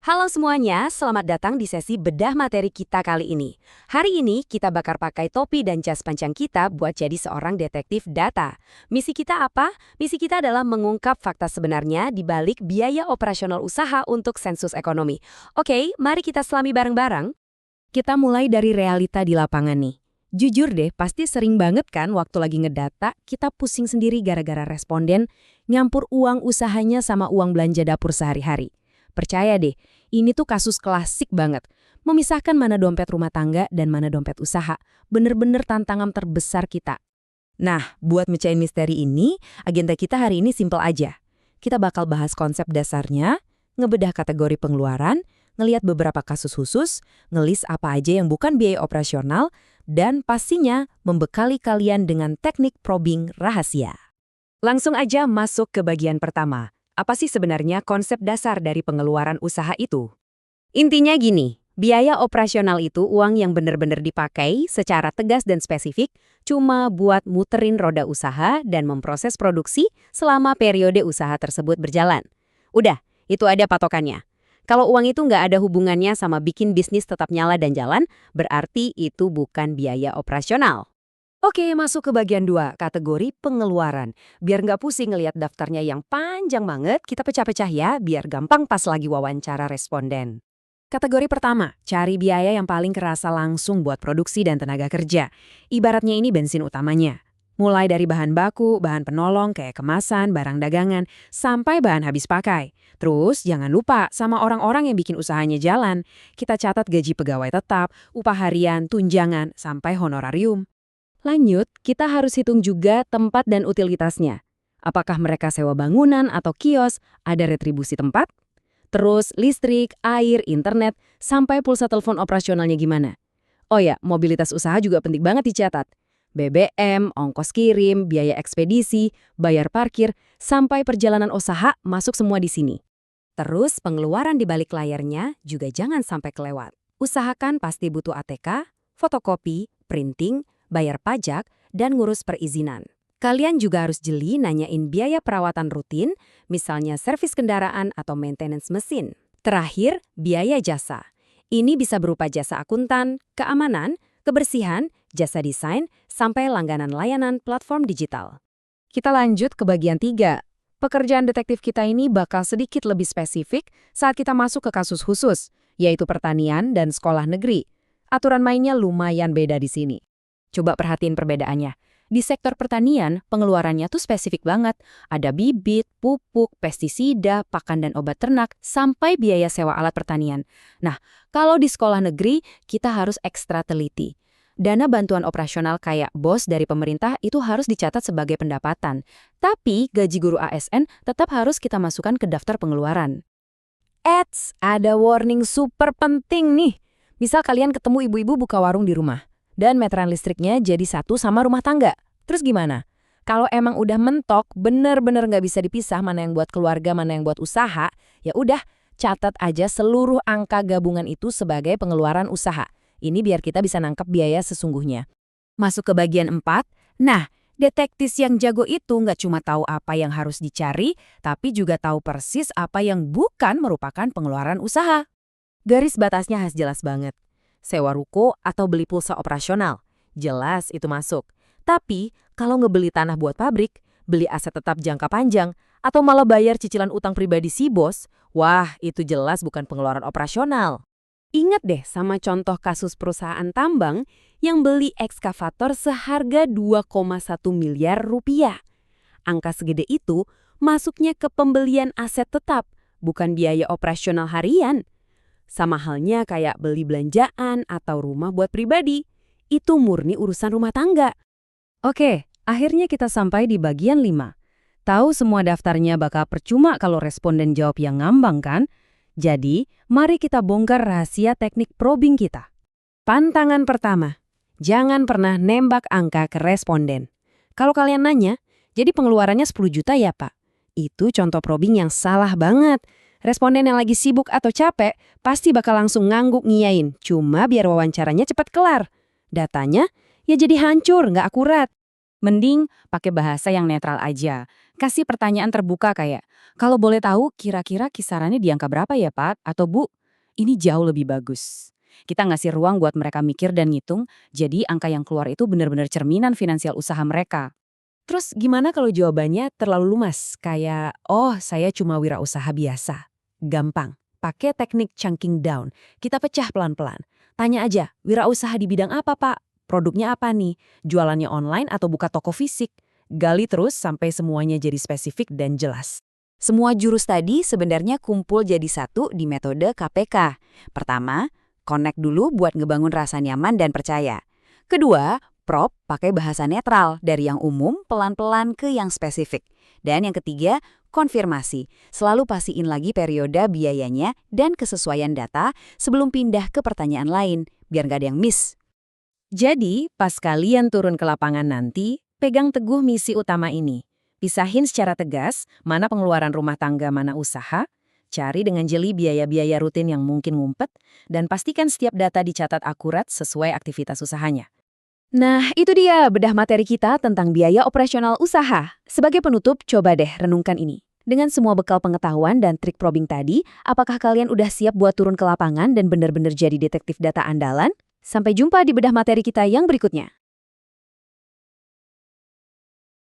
Halo semuanya, selamat datang di sesi bedah materi kita kali ini. Hari ini kita bakal pakai topi dan jas panjang kita buat jadi seorang detektif data. Misi kita apa? Misi kita adalah mengungkap fakta sebenarnya di balik biaya operasional usaha untuk sensus ekonomi. Oke, mari kita selami bareng-bareng. Kita mulai dari realita di lapangan nih. Jujur deh, pasti sering banget kan waktu lagi ngedata, kita pusing sendiri gara-gara responden nyampur uang usahanya sama uang belanja dapur sehari-hari. Percaya deh, ini tuh kasus klasik banget. Memisahkan mana dompet rumah tangga dan mana dompet usaha. Bener-bener tantangan terbesar kita. Nah, buat mecahin misteri ini, agenda kita hari ini simple aja. Kita bakal bahas konsep dasarnya, ngebedah kategori pengeluaran, ngelihat beberapa kasus khusus, ngelis apa aja yang bukan biaya operasional, dan pastinya membekali kalian dengan teknik probing rahasia. Langsung aja masuk ke bagian pertama. Apa sih sebenarnya konsep dasar dari pengeluaran usaha itu? Intinya gini, biaya operasional itu uang yang benar-benar dipakai secara tegas dan spesifik cuma buat muterin roda usaha dan memproses produksi selama periode usaha tersebut berjalan. Udah, itu ada patokannya. Kalau uang itu nggak ada hubungannya sama bikin bisnis tetap nyala dan jalan, berarti itu bukan biaya operasional. Oke, masuk ke bagian 2, kategori pengeluaran. Biar nggak pusing ngelihat daftarnya yang panjang banget, kita pecah-pecah ya, biar gampang pas lagi wawancara responden. Kategori pertama, cari biaya yang paling kerasa langsung buat produksi dan tenaga kerja. Ibaratnya ini bensin utamanya. Mulai dari bahan baku, bahan penolong kayak kemasan, barang dagangan, sampai bahan habis pakai. Terus jangan lupa sama orang-orang yang bikin usahanya jalan. Kita catat gaji pegawai tetap, upah harian, tunjangan, sampai honorarium. Lanjut, kita harus hitung juga tempat dan utilitasnya. Apakah mereka sewa bangunan atau kios, ada retribusi tempat? Terus listrik, air, internet, sampai pulsa telepon operasionalnya gimana? Oh ya, mobilitas usaha juga penting banget dicatat. BBM, ongkos kirim, biaya ekspedisi, bayar parkir, sampai perjalanan usaha masuk semua di sini. Terus pengeluaran di balik layarnya juga jangan sampai kelewat. Usahakan pasti butuh ATK, fotokopi, printing, bayar pajak, dan ngurus perizinan. Kalian juga harus jeli nanyain biaya perawatan rutin, misalnya servis kendaraan atau maintenance mesin. Terakhir, biaya jasa. Ini bisa berupa jasa akuntan, keamanan, kebersihan, jasa desain, sampai langganan layanan platform digital. Kita lanjut ke bagian 3. Pekerjaan detektif kita ini bakal sedikit lebih spesifik saat kita masuk ke kasus khusus, yaitu pertanian dan sekolah negeri. Aturan mainnya lumayan beda di sini. Coba perhatiin perbedaannya. Di sektor pertanian, pengeluarannya tuh spesifik banget. Ada bibit, pupuk, pestisida, pakan dan obat ternak, sampai biaya sewa alat pertanian. Nah, kalau di sekolah negeri, kita harus ekstra teliti. Dana bantuan operasional kayak BOS dari pemerintah itu harus dicatat sebagai pendapatan. Tapi gaji guru ASN tetap harus kita masukkan ke daftar pengeluaran. Eits, ada warning super penting nih. Misal kalian ketemu ibu-ibu buka warung di rumah. Dan meteran listriknya jadi satu sama rumah tangga. Terus gimana? Kalau emang udah mentok, bener-bener nggak bisa dipisah mana yang buat keluarga, mana yang buat usaha, ya udah, catat aja seluruh angka gabungan itu sebagai pengeluaran usaha. Ini biar kita bisa nangkep biaya sesungguhnya. Masuk ke bagian 4. Nah, detektif yang jago itu nggak cuma tahu apa yang harus dicari, tapi juga tahu persis apa yang bukan merupakan pengeluaran usaha. Garis batasnya harus jelas banget. Sewa ruko atau beli pulsa operasional. Jelas itu masuk. Tapi kalau ngebeli tanah buat pabrik, beli aset tetap jangka panjang, atau malah bayar cicilan utang pribadi si bos, wah itu jelas bukan pengeluaran operasional. Ingat deh sama contoh kasus perusahaan tambang yang beli ekskavator seharga 2,1 miliar rupiah. Angka segede itu masuknya ke pembelian aset tetap, bukan biaya operasional harian. Sama halnya kayak beli belanjaan atau rumah buat pribadi. Itu murni urusan rumah tangga. Oke, akhirnya kita sampai di bagian 5. Tahu semua daftarnya bakal percuma kalau responden jawab yang ngambang kan? Jadi, mari kita bongkar rahasia teknik probing kita. Pantangan pertama, jangan pernah nembak angka ke responden. Kalau kalian nanya, jadi pengeluarannya 10 juta ya Pak? Itu contoh probing yang salah banget. Responden yang lagi sibuk atau capek pasti bakal langsung ngangguk ngiyain, cuma biar wawancaranya cepat kelar. Datanya ya jadi hancur, nggak akurat. Mending pakai bahasa yang netral aja. Kasih pertanyaan terbuka kayak, kalau boleh tahu kira-kira kisarannya di angka berapa ya Pak? Atau Bu, ini jauh lebih bagus. Kita ngasih ruang buat mereka mikir dan ngitung, jadi angka yang keluar itu benar-benar cerminan finansial usaha mereka. Terus gimana kalau jawabannya terlalu lumas? Kayak, oh saya cuma wirausaha biasa. Gampang. Pakai teknik chunking down. Kita pecah pelan-pelan. Tanya aja, wirausaha di bidang apa Pak? Produknya apa nih? Jualannya online atau buka toko fisik? Gali terus sampai semuanya jadi spesifik dan jelas. Semua jurus tadi sebenarnya kumpul jadi satu di metode KPK. Pertama, connect dulu buat ngebangun rasa nyaman dan percaya. Kedua, prop pakai bahasa netral dari yang umum pelan-pelan ke yang spesifik. Dan yang ketiga, konfirmasi. Selalu pastiin lagi periode biayanya dan kesesuaian data sebelum pindah ke pertanyaan lain, biar nggak ada yang miss. Jadi, pas kalian turun ke lapangan nanti, pegang teguh misi utama ini. Pisahin secara tegas mana pengeluaran rumah tangga, mana usaha, cari dengan jeli biaya-biaya rutin yang mungkin ngumpet, dan pastikan setiap data dicatat akurat sesuai aktivitas usahanya. Nah, itu dia bedah materi kita tentang biaya operasional usaha. Sebagai penutup, coba deh renungkan ini. Dengan semua bekal pengetahuan dan trik probing tadi, apakah kalian udah siap buat turun ke lapangan dan benar-benar jadi detektif data andalan? Sampai jumpa di bedah materi kita yang berikutnya.